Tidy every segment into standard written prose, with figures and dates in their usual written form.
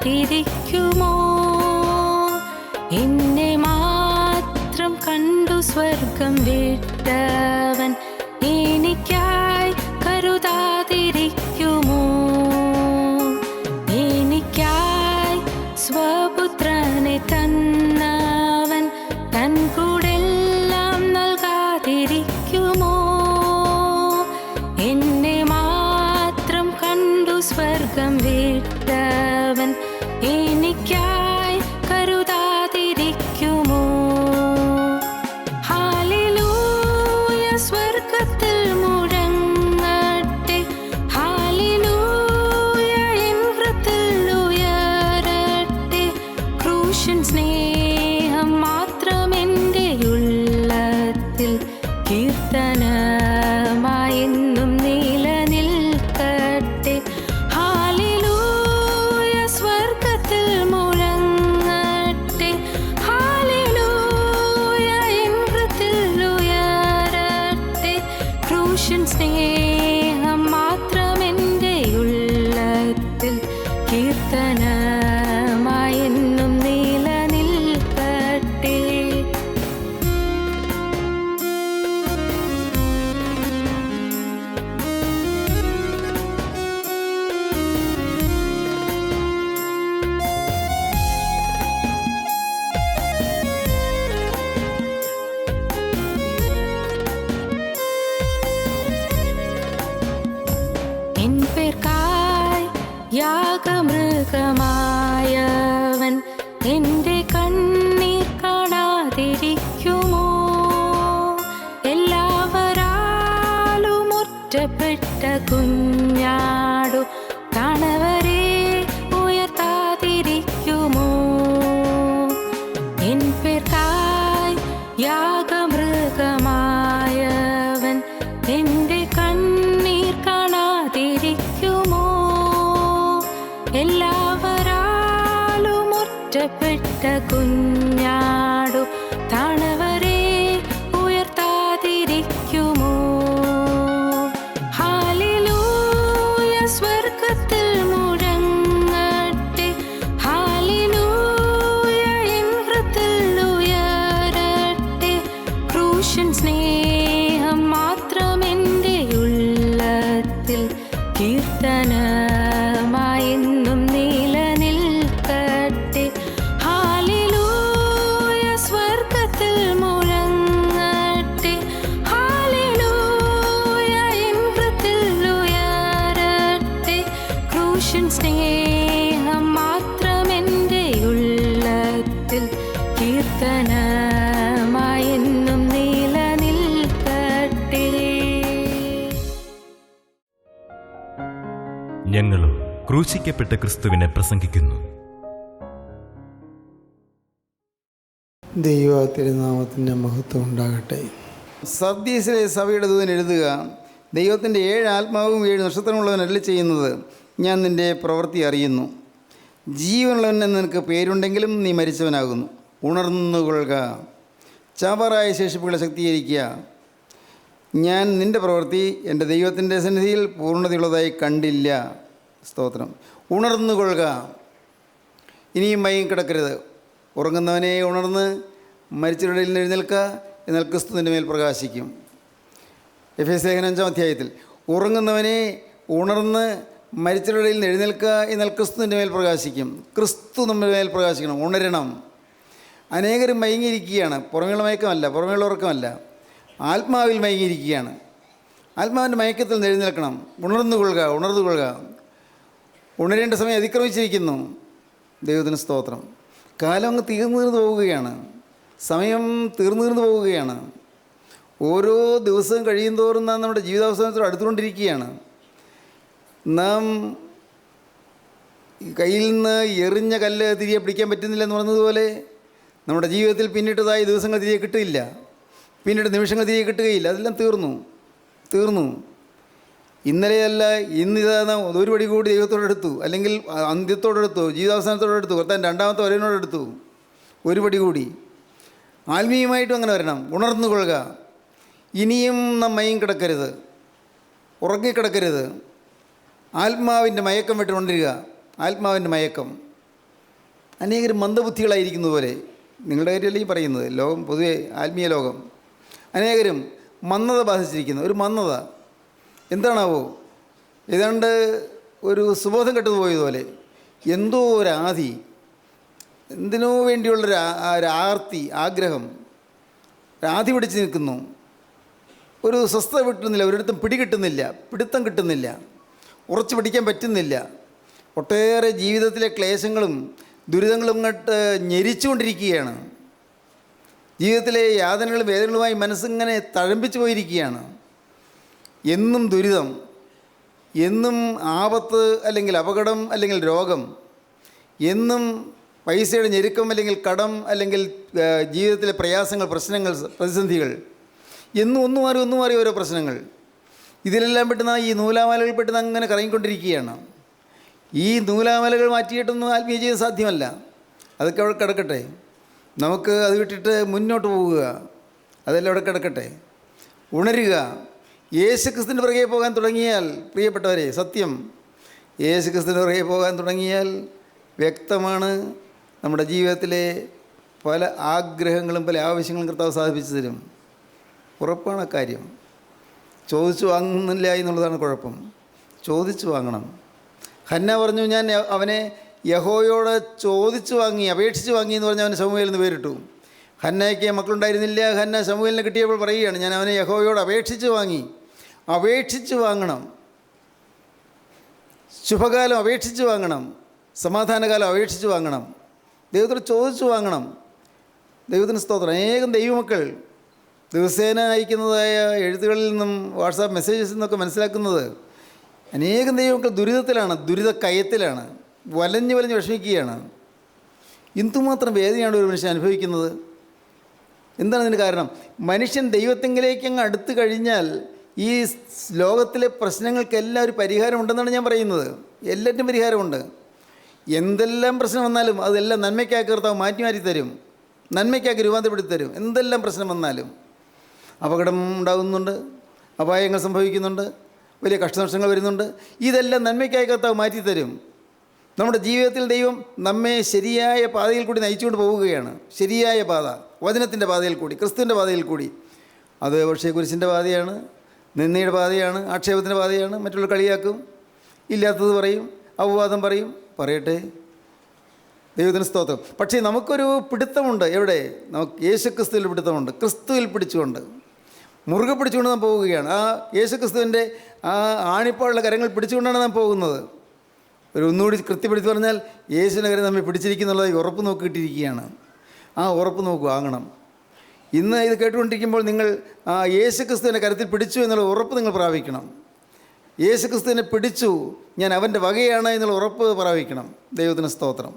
കരുതാതിരിക്കുമോ? എന്നെ മാത്രം കണ്ടു സ്വർഗം വിട്ടവൻ എനിക്കായി കരുതാതിരിക്കുമോ? എനിക്കായി സ്വപുത്രനെ തന്നവൻ തൻ കൂടെല്ലാം നൽകാതിരിക്കുമോ? എന്നെ മാത്രം കണ്ടു സ്വർഗം വിട്ടവൻ എനിക്കായി കരുതാതിരിക്കുമോ? ഹല്ലേലൂയ സ്വർഗ്ഗത്തിൽ മുഴങ്ങട്ടെ, ഹല്ലേലൂയ എൻ ഹൃദയത്തിൽ ഉയരട്ടെ. ക്രൂശൻ സ്നേഹം മാത്രം എൻ്റെ ഉള്ളത്തിൽ കീർത്തനമായെന്നും നിലനിൽക്കട്ടെ. ഹല്ലേലൂയ സ്വർഗ്ഗത്തിൽ മുഴങ്ങട്ടെ, ഹല്ലേലൂയ എൻ ഹൃദയത്തിൽ ഉയരട്ടെ. ക്രൂശൻ സ്നേഹം മാത്രം എൻ്റെ ഉള്ളത്തിൽ കീർത്തനമായെന്നും നിലനിൽക്കട്ടെ. എൻ പേർക്കായി യാഗമൃഗമായവൻ എൻ്റെ കണ്ണീർ കാണാതിരിക്കുമോ? എല്ലാവരാലും ഒറ്റപ്പെട്ട കുഞ്ഞാടു കാണവരെ ഉയർത്താതിരിക്കുമോ? എൻ പേർക്കായി യാഗമൃഗമായവൻ എൻ്റെ കണ്ണീർ കാണാതിരിക്കുമോ? എല്ലാവരാലും ഒറ്റപ്പെട്ട കുഞ്ഞാടു താണവരെ ഉയർത്താതിരിക്കുമോ? ഹല്ലേലൂയ സ്വർഗ്ഗത്തിൽ മുഴങ്ങട്ടെ, ഹല്ലേലൂയ എൻ ഹൃദയത്തിൽ ഉയരട്ടെ. ക്രൂശൻ സ്നേഹം മാത്രം എൻ്റെ ഉള്ളത്തിൽ കീർത്തനമായെന്നും നിലനിൽക്കട്ടെ. ഹല്ലേലൂയ സ്വർഗ്ഗത്തിൽ മുഴങ്ങട്ടെ, ഹല്ലേലൂയ എൻ ഹൃദയത്തിൽ ഉയരട്ടെ. ക്രൂശൻ സ്നേഹം മാത്രം എൻ്റെ ഉള്ളത്തിൽ കീർത്തനമായെന്നും നിലനിൽക്കട്ടെ. ഞങ്ങളും ക്രൂശിക്കപ്പെട്ട ക്രിസ്തുവിനെ പ്രസംഗിക്കുന്നു. ദൈവ തിരുനാമത്തിൻ്റെ മഹത്വം ഉണ്ടാകട്ടെ. സർദീസിലെ സഭയുടെ ദൂതൻ എഴുതുക, ദൈവത്തിൻ്റെ 7 ആത്മാവും 7 നക്ഷത്രമുള്ളവൻ അരുളി ചെയ്യുന്നത്, ഞാൻ നിൻ്റെ പ്രവൃത്തി അറിയുന്നു. ജീവനുള്ളവൻ എന്ന് നിനക്ക് പേരുണ്ടെങ്കിലും നീ മരിച്ചവനാകുന്നു. ഉണർന്നുകൊള്ളുക, ചാവറായ ശേഷിപ്പുകളെ ശക്തീകരിക്കുക. ഞാൻ നിൻ്റെ പ്രവൃത്തി എൻ്റെ ദൈവത്തിൻ്റെ സന്നിധിയിൽ പൂർണ്ണതയുള്ളതായി കണ്ടില്ല. സ്തോത്രം. ഉണർന്നുകൊള്ളുക, ഇനിയും മയങ്ങി കിടക്കരുത്. ഉറങ്ങുന്നവനെ ഉണർന്ന് മരിച്ചവരുടെ ഇടയിൽ എഴുന്നേൽക്കുക, എന്നാൽ ക്രിസ്തു നിൻ്റെ മേൽ പ്രകാശിക്കും. എഫേസ്യ ലേഖനം 5-ാം അധ്യായത്തിൽ ഉറങ്ങുന്നവനെ ഉണർന്ന് മരിച്ചവരുടെ ഇടയിൽ എഴുന്നേൽക്കുക, എന്നാൽ ക്രിസ്തു നിൻ്റെ മേൽ പ്രകാശിക്കും. ക്രിസ്തു നമ്മുടെ മേൽ പ്രകാശിക്കണം, ഉണരണം. അനേകരും മയങ്ങിയിരിക്കുകയാണ്. പുറമേയുള്ള മയക്കമല്ല, പുറമേയുള്ള ഉറക്കമല്ല, ആത്മാവിൽ മയങ്ങിയിരിക്കുകയാണ്. ആത്മാവിൻ്റെ മയക്കത്തിൽ നിന്ന് എഴുന്നേൽക്കണം. ഉണർന്നുകൊള്ളുക, ഉണർന്നുകൊള്ളുക. ഉണരേണ്ട സമയം അതിക്രമിച്ചിരിക്കുന്നു. ദൈവത്തിന് സ്തോത്രം. കാലം അങ്ങ് തീർന്നു പോവുകയാണ്. സമയം തീർന്നു പോവുകയാണ്. ഓരോ ദിവസവും കഴിയും തോറും നാം നമ്മുടെ ജീവിതാവസാനത്തോട് അടുത്തുകൊണ്ടിരിക്കുകയാണ്. നാം കയ്യിൽ നിന്ന് എറിഞ്ഞ കല്ല് തിരികെ പിടിക്കാൻ പറ്റുന്നില്ല എന്ന് പറഞ്ഞതുപോലെ നമ്മുടെ ജീവിതത്തിൽ പിന്നിട്ടതായ ദിവസങ്ങൾ തിരികെ കിട്ടില്ല, പിന്നീട് നിമിഷങ്ങൾ തിരികെ കിട്ടുകയില്ല. അതെല്ലാം തീർന്നു. ഇന്നലെയല്ല ഇന്നിതാ ഒരു പടി കൂടി ദൈവത്തോടെടുത്തു, അല്ലെങ്കിൽ അന്ത്യത്തോടെടുത്തു, ജീവിതാവസാനത്തോടെടുത്തു, കർത്താൻ രണ്ടാമത്തെ വരവിനോടെടുത്തു. ഒരു പടി കൂടി ആത്മീയമായിട്ടും അങ്ങനെ വരണം. ഉണർന്നുകൊള്ളുക. ഇനിയും നാം മയം കിടക്കരുത്, ഉറങ്ങിക്കിടക്കരുത്. ആത്മാവിൻ്റെ മയക്കം വിട്ട് ഉണരുക. ആത്മാവിൻ്റെ മയക്കം അനേകരും മന്ദബുദ്ധികളായിരിക്കുന്നത് പോലെ, നിങ്ങളുടെ കാര്യമല്ലേ ഈ പറയുന്നത്, ലോകം പൊതുവെ ആത്മീയ ലോകം, അനേകരും മന്ദത ബാധിച്ചിരിക്കുന്നു. ഒരു മന്ദത എന്താണാവോ, ഏതാണ്ട് ഒരു സുബോധം കെട്ടുപോയതുപോലെ, എന്തോ ഒരാധി, എന്തിനോ വേണ്ടിയുള്ളൊരു ആർത്തി, ആഗ്രഹം, ആധി പിടിച്ച് നിൽക്കുന്നു. ഒരു സ്വസ്ഥത കിട്ടുന്നില്ല, ഒരിടത്തും പിടുത്തം കിട്ടുന്നില്ല, ഉറച്ചു പിടിക്കാൻ പറ്റുന്നില്ല. ഒട്ടേറെ ജീവിതത്തിലെ ക്ലേശങ്ങളും ദുരിതങ്ങളും ഇങ്ങോട്ട് ഞെരിച്ചുകൊണ്ടിരിക്കുകയാണ്. ജീവിതത്തിലെ യാതനകളും വേദനകളുമായി മനസ്സിങ്ങനെ തഴമ്പിച്ചു പോയിരിക്കുകയാണ്. എന്നും ദുരിതം, എന്നും ആപത്ത്, അല്ലെങ്കിൽ അപകടം, അല്ലെങ്കിൽ രോഗം, എന്നും പൈസയുടെ ഞെരുക്കം, അല്ലെങ്കിൽ കടം, അല്ലെങ്കിൽ ജീവിതത്തിലെ പ്രയാസങ്ങൾ, പ്രശ്നങ്ങൾ, പ്രതിസന്ധികൾ, എന്നും ഒന്നു മാറി ഓരോ പ്രശ്നങ്ങൾ. ഇതിലെല്ലാം പെട്ടെന്ന് ഈ നൂലാമാലകൾ പെട്ടെന്ന് അങ്ങനെ കറങ്ങിക്കൊണ്ടിരിക്കുകയാണ്. ഈ നൂലാമാലകൾ മാറ്റിയിട്ടൊന്നും ആത്മീയ ജീവിതം സാധ്യമല്ല. അതൊക്കെ അവിടെ കിടക്കട്ടെ, നമുക്ക് അത് വിട്ടിട്ട് മുന്നോട്ട് പോവുക, അതെല്ലാം അവിടെ കിടക്കട്ടെ. ഉണരുക. യേശുക്രിസ്തുവിൻ്റെ പുറകെ പോകാൻ തുടങ്ങിയാൽ, പ്രിയപ്പെട്ടവരെ, സത്യം, യേശുക്രിസ്തുവിൻ്റെ പുറകെ പോകാൻ തുടങ്ങിയാൽ വ്യക്തമാണ്, നമ്മുടെ ജീവിതത്തിലെ പല ആഗ്രഹങ്ങളും പല ആവശ്യങ്ങളും കർത്താവ് സാധിപ്പിച്ചു തരും. ഉറപ്പാണ് കാര്യം. ചോദിച്ചു വാങ്ങുന്നില്ല എന്നുള്ളതാണ് കുഴപ്പം. ചോദിച്ചു വാങ്ങണം. ഹന്ന പറഞ്ഞു, ഞാൻ അവനെ യഹോവയോട് ചോദിച്ചു വാങ്ങി, അപേക്ഷിച്ച് വാങ്ങി എന്ന് പറഞ്ഞ് അവന് ശമൂവേൽ എന്ന് പേരിട്ടു. ഹന്നയ്ക്ക് മക്കളുണ്ടായിരുന്നില്ല. ഹന്ന ശമൂവേലിനെ കിട്ടിയപ്പോൾ പറയുകയാണ്, ഞാൻ അവനെ യഹോവയോട് അപേക്ഷിച്ച് വാങ്ങി. അപേക്ഷിച്ച് വാങ്ങണം. ശുഭകാലം അപേക്ഷിച്ച് വാങ്ങണം, സമാധാനകാലം അപേക്ഷിച്ച് വാങ്ങണം, ദൈവത്തോട് ചോദിച്ചു വാങ്ങണം. ദൈവത്തിന് സ്തോത്രം. അനേകം ദൈവമക്കൾ ദിവസേന അയക്കുന്നതായ എഴുത്തുകളിൽ നിന്നും വാട്സാപ്പ് മെസ്സേജസിൽ നിന്നൊക്കെ മനസ്സിലാക്കുന്നത്, അനേകം ദൈവമക്കൾ ദുരിതത്തിലാണ്, ദുരിതക്കയത്തിലാണ്, വലഞ്ഞ് വിഷമിക്കുകയാണ്. എന്തുമാത്രം വേദനയാണ് ഒരു മനുഷ്യൻ അനുഭവിക്കുന്നത്. എന്താണ് ഇതിന് കാരണം? മനുഷ്യൻ ദൈവത്തെങ്കിലേക്ക് അങ്ങ് അടുത്ത് കഴിഞ്ഞാൽ ഈ ലോകത്തിലെ പ്രശ്നങ്ങൾക്കെല്ലാം ഒരു പരിഹാരമുണ്ടെന്നാണ് ഞാൻ പറയുന്നത്. എല്ലാറ്റിനും പരിഹാരമുണ്ട്. എന്തെല്ലാം പ്രശ്നം വന്നാലും അതെല്ലാം നന്മയ്ക്കാക്കി കർത്താവ് മാറ്റി തരും, നന്മയ്ക്കാക്കി രൂപാന്തരപ്പെടുത്തി തരും. എന്തെല്ലാം പ്രശ്നം വന്നാലും, അപകടം ഉണ്ടാകുന്നുണ്ട്, അപായങ്ങൾ സംഭവിക്കുന്നുണ്ട്, വലിയ കഷ്ടനഷ്ടങ്ങൾ വരുന്നുണ്ട്, ഇതെല്ലാം നന്മയ്ക്കായി കർത്താവ് മാറ്റിത്തരും. നമ്മുടെ ജീവിതത്തിൽ ദൈവം നമ്മെ ശരിയായ പാതയിൽ കൂടി നയിച്ചുകൊണ്ട് പോവുകയാണ്. ശരിയായ പാത, വചനത്തിൻ്റെ പാതയിൽ കൂടി, ക്രിസ്തുവിൻ്റെ പാതയിൽ കൂടി. അത് പക്ഷേ കുരിശിൻ്റെ പാതയാണ്, നിന്ദയുടെ പാതയാണ്, ആക്ഷേപത്തിൻ്റെ പാതയാണ്. മറ്റുള്ള കളിയാക്കും, ഇല്ലാത്തത് പറയും, അപവാദം പറയട്ടെ, ദൈവത്തിന് സ്തോത്രം. പക്ഷേ നമുക്കൊരു പിടുത്തമുണ്ട്. എവിടെ? നമുക്ക് യേശുക്രിസ്തുവിൽ പിടുത്തമുണ്ട്. ക്രിസ്തുവിൽ പിടിച്ചുകൊണ്ട്, മുറുകെ പിടിച്ചുകൊണ്ട് നാം പോവുകയാണ്. ആ യേശുക്രിസ്തുവിൻ്റെ ആ ആണിപ്പാടുള്ള കരങ്ങൾ പിടിച്ചുകൊണ്ടാണ് നാം പോകുന്നത്. ഒന്നുകൂടി കൃത്യപ്പെടുത്തി പറഞ്ഞാൽ, യേശുവിൻ്റെ കരം നമ്മെ പിടിച്ചിരിക്കുന്നുള്ളതായി ഉറപ്പ് നോക്കിയിട്ടിരിക്കുകയാണ്. ആ ഉറപ്പ് നോക്കുക, വാങ്ങണം. ഇന്ന് ഇത് കേട്ടുകൊണ്ടിരിക്കുമ്പോൾ നിങ്ങൾ ആ യേശുക്രിസ്തുവിൻ്റെ കരത്തിൽ പിടിച്ചു എന്നുള്ള ഉറപ്പ് നിങ്ങൾ പ്രാപിക്കണം. യേശുക്രിസ്തുവിനെ പിടിച്ചു, ഞാൻ അവൻ്റെ വകയാണ് എന്നുള്ള ഉറപ്പ് പ്രാപിക്കണം. ദൈവത്തിന് സ്തോത്രം.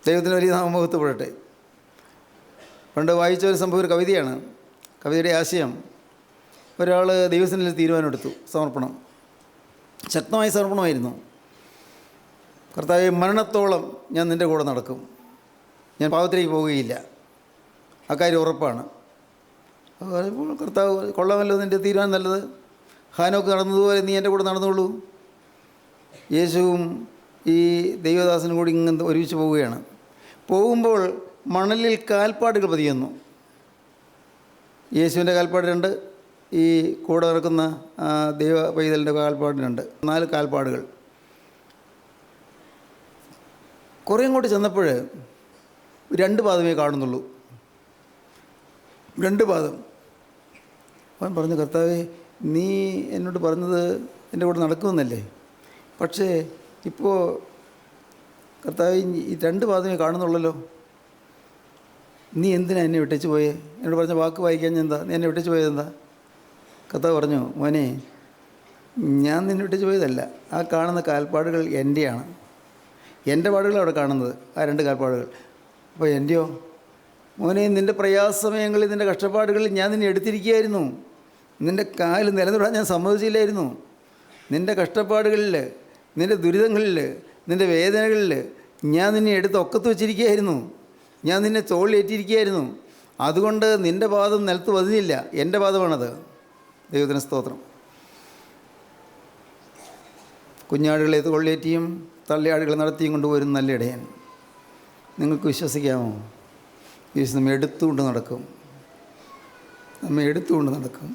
ദൈവത്തിന് വലിയ നാമമഹത്വപ്പെടട്ടെ. പണ്ട് വായിച്ച ഒരു സംഭവം, ഒരു കവിതയാണ്. കവിതയുടെ ആശയം, ഒരാൾ ദൈവസന്നിധിയിൽ തീരുമാനമെടുത്തു, സമർപ്പണം, ശക്തമായ സമർപ്പണമായിരുന്നു. കർത്താവേ, മരണത്തോളം ഞാൻ നിൻ്റെ കൂടെ നടക്കും, ഞാൻ പാപത്തിലേക്ക് പോവുകയില്ല, അക്കാര്യം ഉറപ്പാണ്. അപ്പോൾ കർത്താവ്, കൊള്ളാമല്ലോ, നിൻ്റെ തീരുമാനം നല്ലത്, ഹാനോക്ക് നടന്നതുപോലെ നീ എൻ്റെ കൂടെ നടന്നോളൂ. യേശുവും ഈ ദൈവദാസനും കൂടി ഇങ്ങനെ ഒരുമിച്ച് പോവുകയാണ്. പോകുമ്പോൾ മണലിൽ കാൽപ്പാടുകൾ പതിയുന്നു. യേശുവിൻ്റെ കാൽപ്പാടിനുണ്ട്, ഈ കൂടെ നടക്കുന്ന ദൈവ പൈതലിൻ്റെ കാൽപ്പാടിനുണ്ട്. 4 കാൽപ്പാടുകൾ. കുറേ അങ്ങോട്ട് ചെന്നപ്പോൾ 2 പാദമേ കാണുന്നുള്ളൂ. 2 പാദം. അവൻ പറഞ്ഞു, കർത്താവേ, നീ എന്നോട് പറഞ്ഞത് എൻ്റെ കൂടെ നടക്കുമെന്നല്ലേ, പക്ഷേ ഇപ്പോൾ കർത്താവേ, ഈ 2 പാദമേ കാണുന്നുള്ളല്ലോ, നീ എന്തിനാ എന്നെ വിട്ടേച്ച് പോയേ? എന്നോട് പറഞ്ഞ വാക്ക് വായിക്കാൻ എന്താ, നീ എന്നെ വിട്ടേച്ച് പോയതെന്താ? കർത്താവ് പറഞ്ഞു, മോനെ, ഞാൻ നിന്നെ വിട്ടേച്ച് പോയതല്ല, ആ കാണുന്ന കാൽപ്പാടുകൾ എൻ്റെയാണ്, എൻ്റെ പാടുകൾ അവിടെ കാണുന്നത്, ആ 2 കാൽപ്പാടുകൾ. അപ്പോൾ എൻ്റെയോ? മോനെ, നിൻ്റെ പ്രയാസമയങ്ങളിൽ, നിൻ്റെ കഷ്ടപ്പാടുകളിൽ ഞാൻ നിന്നെ എടുത്തിരിക്കുകയായിരുന്നു. നിൻ്റെ കാല് നിലനിർത്താൻ ഞാൻ സമ്മതിച്ചില്ലായിരുന്നു. നിൻ്റെ കഷ്ടപ്പാടുകളിൽ, നിൻ്റെ ദുരിതങ്ങളിൽ, നിൻ്റെ വേദനകളിൽ ഞാൻ നിന്നെ എടുത്ത് ഒക്കത്ത് വെച്ചിരിക്കുകയായിരുന്നു. ഞാൻ നിന്നെ തോളിലേറ്റിരിക്കുകയായിരുന്നു. അതുകൊണ്ട് നിൻ്റെ പാദം നിലത്ത് പതിഞ്ഞില്ല, എൻ്റെ പാദമാണത്. ദൈവത്തിന് സ്തോത്രം. കുഞ്ഞാടുകളെ തോളിലേറ്റിയും തള്ളിയാടുകളെ നടത്തിയും കൊണ്ടുപോരും നല്ല ഇടയൻ. നിങ്ങൾക്ക് വിശ്വസിക്കാമോ? യേശു നമ്മെ എടുത്തുകൊണ്ട് നടക്കും. നമ്മെ എടുത്തുകൊണ്ട് നടക്കും.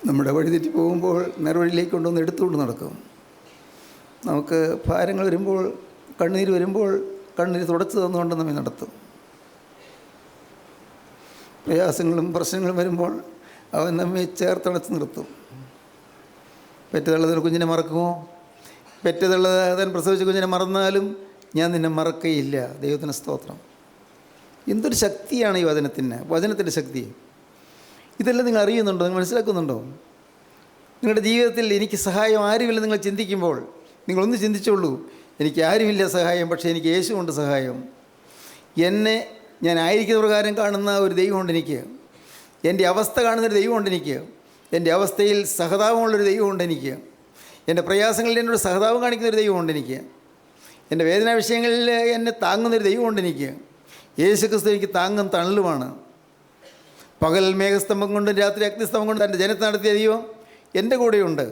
നമ്മുടെ വഴി തെറ്റി പോകുമ്പോൾ നേർവഴിയിലേക്ക് കൊണ്ടുവന്ന് എടുത്തുകൊണ്ട് നടക്കും. നമുക്ക് ഭാരങ്ങൾ വരുമ്പോൾ, കണ്ണീര് വരുമ്പോൾ കണ്ണീര് തുടച്ചു തന്നുകൊണ്ട് നമ്മെ നടത്തും. പ്രയാസങ്ങളും പ്രശ്നങ്ങളും വരുമ്പോൾ അവൻ നമ്മെ ചേർത്തണച്ച് നിർത്തും. പെറ്റതള്ളതിന് കുഞ്ഞിനെ മറക്കുമോ? പെറ്റതള്ളതാൻ പ്രസവിച്ച കുഞ്ഞിനെ മറന്നാലും ഞാൻ നിന്നെ മറക്കുകയില്ല. ദൈവത്തിന് സ്തോത്രം. എന്തൊരു ശക്തിയാണ് ഈ വചനത്തിൻ്റെ ശക്തി. ഇതെല്ലാം നിങ്ങൾ അറിയുന്നുണ്ടോ? നിങ്ങൾ മനസ്സിലാക്കുന്നുണ്ടോ? നിങ്ങളുടെ ജീവിതത്തിൽ എനിക്ക് സഹായം ആരുമില്ല നിങ്ങൾ ചിന്തിക്കുമ്പോൾ നിങ്ങളൊന്ന് ചിന്തിച്ചോളൂ, എനിക്ക് ആരുമില്ല സഹായം, പക്ഷേ എനിക്ക് യേശുവുണ്ട് സഹായം. എന്നെ ഞാൻ ആയിരിക്കുന്ന പ്രകാരം കാണുന്ന ഒരു ദൈവമുണ്ട് എനിക്ക്. എൻ്റെ അവസ്ഥ കാണുന്നൊരു ദൈവമുണ്ട് എനിക്ക്. എൻ്റെ അവസ്ഥയിൽ സഹതാപമുള്ളൊരു ദൈവമുണ്ട് എനിക്ക്. എൻ്റെ പ്രയാസങ്ങളിൽ എന്നോട് സഹതാപം കാണിക്കുന്നൊരു ദൈവമുണ്ട് എനിക്ക്. എൻ്റെ വേദനാ വിഷയങ്ങളിൽ എന്നെ താങ്ങുന്നൊരു ദൈവമുണ്ട് എനിക്ക്. യേശു ക്രിസ്തു എനിക്ക് താങ്ങും തണലുമാണ്. പകൽ മേഘസ്തംഭം കൊണ്ടും രാത്രി അഗ്നിസ്തംഭം കൊണ്ടും തൻ്റെ ജനത്തെ നടത്തിയ ദൈവം എൻ്റെ കൂടെയുണ്ട്.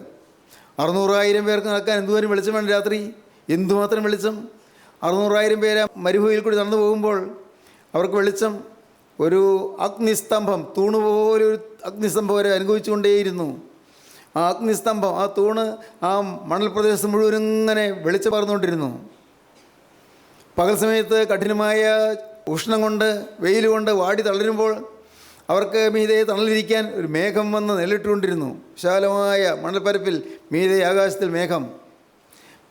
600,000 പേർക്ക് നടക്കാൻ എന്തുവരും വെളിച്ചം വേണം രാത്രി? എന്തുമാത്രം വെളിച്ചം! 600,000 പേര് മരുഭൂമിയിൽ കൂടി നടന്നു പോകുമ്പോൾ അവർക്ക് വെളിച്ചം. ഒരു അഗ്നിസ്തംഭം, തൂണുപോലെ ഒരു അഗ്നിസ്തംഭം വരെ അനുഭവിച്ചുകൊണ്ടേയിരുന്നു. ആ അഗ്നിസ്തംഭം, ആ തൂണ് ആ മണൽ പ്രദേശം മുഴുവനും ഇങ്ങനെ വെളിച്ചം പകർന്നുകൊണ്ടിരുന്നു. പകൽ സമയത്ത് കഠിനമായ ഉഷ്ണം കൊണ്ട്, വെയിൽ കൊണ്ട് വാടി തളരുമ്പോൾ അവർക്ക് മീതെ തണലിരിക്കാൻ ഒരു മേഘം വന്ന് നിലയിട്ടുകൊണ്ടിരുന്നു. വിശാലമായ മണൽപ്പരപ്പിൽ മീതെ ആകാശത്തിൽ മേഘം.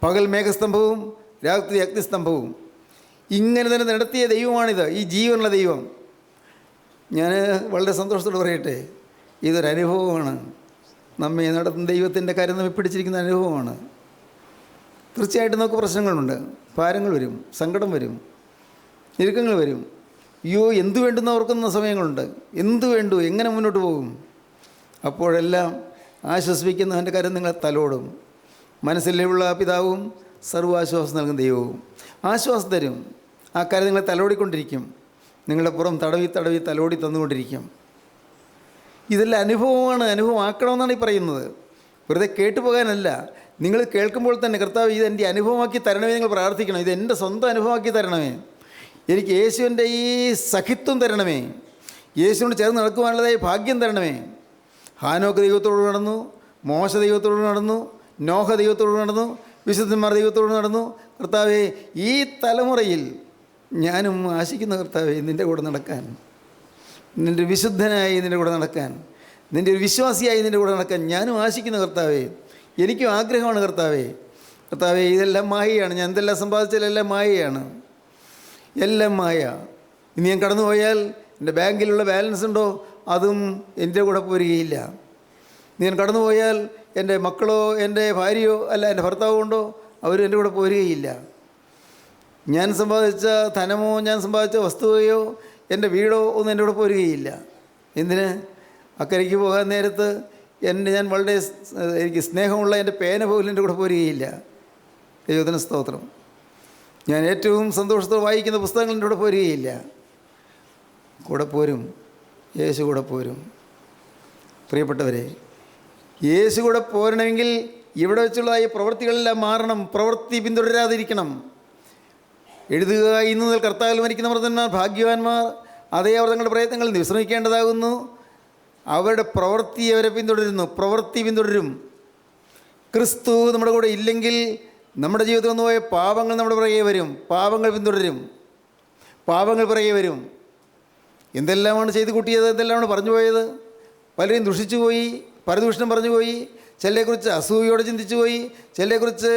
പകൽ മേഘസ്തംഭവും രാത്രി അഗ്നിസ്തംഭവും. ഇങ്ങനെ തന്നെ നടത്തിയ ദൈവമാണിത്, ഈ ജീവനുള്ള ദൈവം. ഞാൻ വളരെ സന്തോഷത്തോടെ പറയട്ടെ, ഇതൊരനുഭവമാണ്. നമ്മെ നടത്തുന്ന ദൈവത്തിൻ്റെ കാര്യം നമ്മെ പിടിച്ചിരിക്കുന്ന അനുഭവമാണ്. തീർച്ചയായിട്ടും നമുക്ക് പ്രശ്നങ്ങളുണ്ട്, ഭാരങ്ങൾ വരും, സങ്കടം വരും, ഞെരുക്കങ്ങൾ വരും. അയ്യോ എന്തു വേണ്ടുന്ന ഓർക്കുന്ന സമയങ്ങളുണ്ട്. എന്തു വേണ്ടു, എങ്ങനെ മുന്നോട്ട് പോകും? അപ്പോഴെല്ലാം ആശ്വസിപ്പിക്കുന്നവൻ്റെ കാര്യം നിങ്ങളെ തലോടും. മനസ്സിലുള്ള പിതാവും സർവ്വാശ്വാസം നൽകുന്ന ദൈവവും ആശ്വാസം തരും. ആ കാര്യം നിങ്ങളെ തലോടിക്കൊണ്ടിരിക്കും. നിങ്ങളുടെ പുറം തടവി തടവി തലോടി തന്നുകൊണ്ടിരിക്കും. ഇതെല്ലാം അനുഭവമാണ്, അനുഭവമാക്കണമെന്നാണ് ഈ പറയുന്നത്. വെറുതെ കേട്ടുപോകാനല്ല. നിങ്ങൾ കേൾക്കുമ്പോൾ തന്നെ കർത്താവ് ഇതെൻ്റെ അനുഭവമാക്കി തരണമേ നിങ്ങൾ പ്രാർത്ഥിക്കണം. ഇതെൻ്റെ സ്വന്തം അനുഭവമാക്കി തരണമേ. എനിക്ക് യേശുവിൻ്റെ ഈ സഖിത്വം തരണമേ. യേശുവിനോട് ചേർന്ന് നടക്കുവാനുള്ളതായി ഭാഗ്യം തരണമേ. ഹാനോക്ക് ദൈവത്തോട് നടന്നു, മോശ ദൈവത്തോട് നടന്നു, നോഹ ദൈവത്തോട് നടന്നു, വിശുദ്ധന്മാർ ദൈവത്തോട് നടന്നു. കർത്താവേ, ഈ തലമുറയിൽ ഞാനും ആശിക്കുന്ന കർത്താവേ നിൻ്റെ കൂടെ നടക്കാൻ, നിൻ്റെ വിശുദ്ധനായി നിൻ്റെ കൂടെ നടക്കാൻ, നിൻ്റെ ഒരു വിശ്വാസിയായി നിൻ്റെ കൂടെ നടക്കാൻ ഞാനും ആശിക്കുന്ന കർത്താവേ. എനിക്കും ആഗ്രഹമാണ് കർത്താവേ. കർത്താവേ, ഇതെല്ലാം മായയാണ്. ഞാൻ എന്തെല്ലാം സമ്പാദിച്ചാലെല്ലാം മായയാണ്, എല്ലാം മായ. ഇനി ഞാൻ കടന്നു പോയാൽ എൻ്റെ ബാങ്കിലുള്ള ബാലൻസ് ഉണ്ടോ അതും എൻ്റെ കൂടെ പോരുകയില്ല. ഞാൻ കടന്നു പോയാൽ എൻ്റെ മക്കളോ എൻ്റെ ഭാര്യയോ അല്ല എൻ്റെ ഭർത്താവോ ഉണ്ടോ അവരും എൻ്റെ കൂടെ പോരുകയില്ല. ഞാൻ സമ്പാദിച്ച ധനമോ ഞാൻ സമ്പാദിച്ച വസ്തുവയോ എൻ്റെ വീടോ ഒന്നും എൻ്റെ കൂടെ പോരുകയില്ല. എന്തിന്? അക്കരയ്ക്ക് പോകാൻ നേരത്ത് ഞാൻ വളരെ എനിക്ക് സ്നേഹമുള്ള എൻ്റെ പേന പോലും എൻ്റെ കൂടെ പോരുകയില്ല. ദൈവത്തിന് സ്തോത്രം. ഞാൻ ഏറ്റവും സന്തോഷത്തോടെ വായിക്കുന്ന പുസ്തകങ്ങൾ എൻ്റെ കൂടെ പോരുകയില്ല. കൂടെ പോരും, യേശു കൂടെ പോരും. പ്രിയപ്പെട്ടവരെ, യേശു കൂടെ പോരണമെങ്കിൽ ഇവിടെ വെച്ചുള്ളതായ പ്രവൃത്തികളെല്ലാം മാറണം. പ്രവൃത്തി പിന്തുടരാതിരിക്കണം. എഴുതുക, ഇന്ന് മുതൽ കർത്താവിൽ മരിക്കുന്ന മൃതന്മാർ ഭാഗ്യവാന്മാർ, അതേ അവർ തങ്ങളുടെ പ്രയത്നങ്ങളിൽ വിശ്രമിക്കേണ്ടതാകുന്നു. അവരുടെ പ്രവൃത്തി അവരെ പിന്തുടരുന്നു. പ്രവൃത്തി പിന്തുടരും. ക്രിസ്തു നമ്മുടെ കൂടെ ഇല്ലെങ്കിൽ നമ്മുടെ ജീവിതത്തിൽ വന്നു പോയ പാപങ്ങൾ നമ്മുടെ പുറകെ വരും. പാപങ്ങൾ പിന്തുടരും. പാപങ്ങൾ പുറകെ വരും. എന്തെല്ലാമാണ് ചെയ്ത് കൂട്ടിയത്, എന്തെല്ലാമാണ് പറഞ്ഞു പോയത്. പലരെയും ദുഷിച്ചു പോയി, പരദൂഷണം പറഞ്ഞു പോയി. ചിലരെക്കുറിച്ച് അസൂയയോടെ ചിന്തിച്ചു പോയി, ചിലരെക്കുറിച്ച്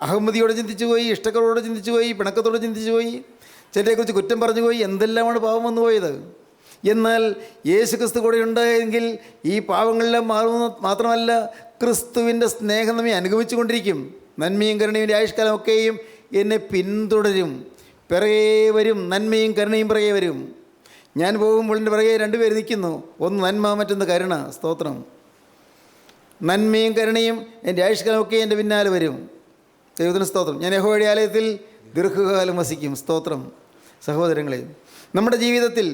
അഹമ്മതിയോടെ ചിന്തിച്ചു പോയി, ഇഷ്ടക്കരോടെ ചിന്തിച്ചു പോയി, പിണക്കത്തോടെ ചിന്തിച്ചു പോയി, ചിലരെക്കുറിച്ച് കുറ്റം പറഞ്ഞു പോയി. എന്തെല്ലാമാണ് പാപം വന്നു പോയത്. എന്നാൽ യേശു ക്രിസ്തു കൂടെ ഉണ്ടായെങ്കിൽ ഈ പാവങ്ങളെല്ലാം മാറുന്ന മാത്രമല്ല, ക്രിസ്തുവിൻ്റെ സ്നേഹം നമ്മെ അനുഗമിച്ചു കൊണ്ടിരിക്കും. നന്മയും കരുണയും ആയുഷ്കാലമൊക്കെയും എന്നെ പിന്തുടരും, പിറകെ വരും. നന്മയും കരുണയും പിറകെ വരും. ഞാൻ പോകുമ്പോൾ എൻ്റെ പിറകെ 2 പേര് നിൽക്കുന്നു. ഒന്ന് നന്മ, മറ്റൊന്ന് കരുണ. സ്തോത്രം. നന്മയും കരുണയും എൻ്റെ ആയുഷ്കാലമൊക്കെ എൻ്റെ പിന്നാലെ വരും. ദൈവത്തിന് സ്തോത്രം. ഞാൻ യഹോവയുടെ ആലയത്തിൽ ദീർഘകാലം വസിക്കും. സ്തോത്രം. സഹോദരങ്ങളെ, നമ്മുടെ ജീവിതത്തിൽ